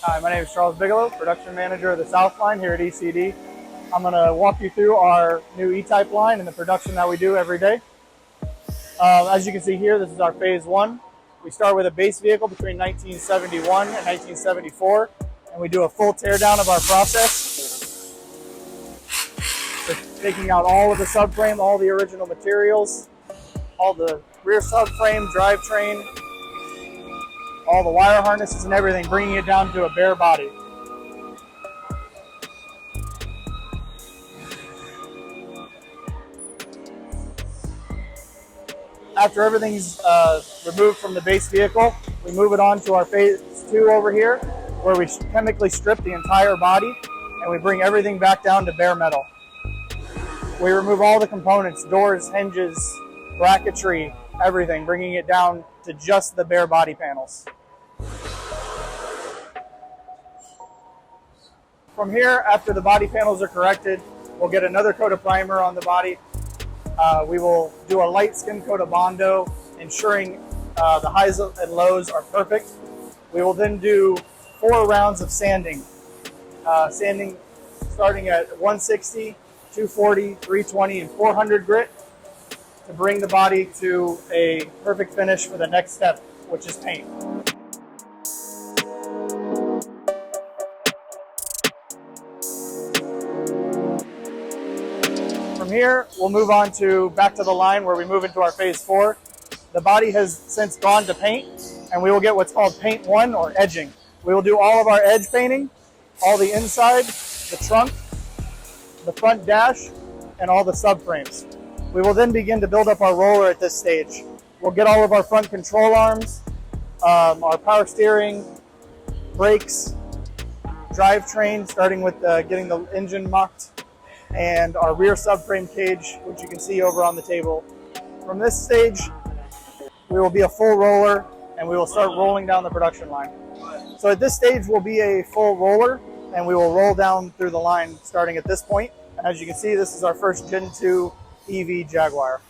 Hi, my name is Charles Bigelow, Production Manager of the South Line here at E.C.D. I'm going to walk you through our new E-Type line and the production that we do every day. As you can see here, this is our Phase 1. We start with a base vehicle between 1971 and 1974, and we do a full teardown of our process. So taking out all of the subframe, all the original materials, all the rear subframe, drivetrain, all the wire harnesses and everything, bringing it down to a bare body. After everything's removed from the base vehicle, we move it on to our Phase 2 over here, where we chemically strip the entire body and we bring everything back down to bare metal. We remove all the components, doors, hinges, bracketry, everything, bringing it down to just the bare body panels. From here, after the body panels are corrected, we'll get another coat of primer on the body. We will do a light skim coat of Bondo, ensuring the highs and lows are perfect. We will then do 4 rounds of sanding. Sanding starting at 160, 240, 320, and 400 grit to bring the body to a perfect finish for the next step, which is paint. From here, we'll move on to back to the line where we move into our Phase 4. The body has since gone to paint, and we will get what's called Paint 1 or edging. We will do all of our edge painting, all the inside, the trunk, the front dash, and all the subframes. We will then begin to build up our roller at this stage. We'll get all of our front control arms, our power steering, brakes, drivetrain, starting with getting the engine mucked, and our rear subframe cage, which you can see over on the table. From this stage, we will be a full roller and we will start rolling down the production line. So at this stage, we'll be a full roller and we will roll down through the line starting at this point. As you can see, this is our first Gen 2 EV Jaguar.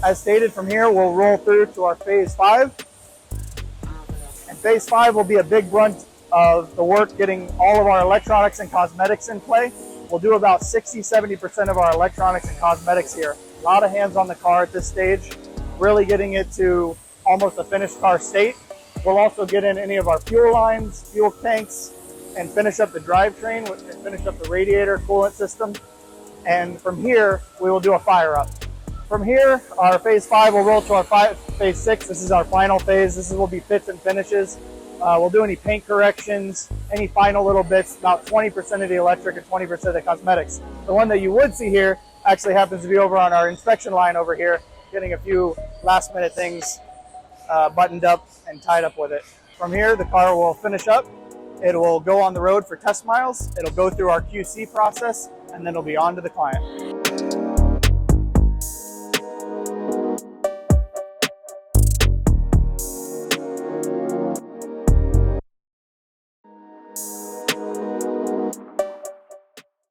As stated, from here, we'll roll through to our Phase 5. And Phase 5 will be a big brunt of the work, getting all of our electronics and cosmetics in play. We'll do about 60–70% of our electronics and cosmetics here. A lot of hands on the car at this stage, really getting it to almost a finished car state. We'll also get in any of our fuel lines, fuel tanks, and finish up the drivetrain, and finish up the radiator coolant system. And from here, we will do a fire up. From here, our Phase 5 will roll to our Phase 6. This is our final phase. This will be fits and finishes. We'll do any paint corrections, any final little bits, about 20% of the electric and 20% of the cosmetics. The one that you would see here actually happens to be over on our inspection line over here, getting a few last minute things buttoned up and tied up with it. From here, the car will finish up. It will go on the road for test miles. It'll go through our QC process, and then it'll be on to the client.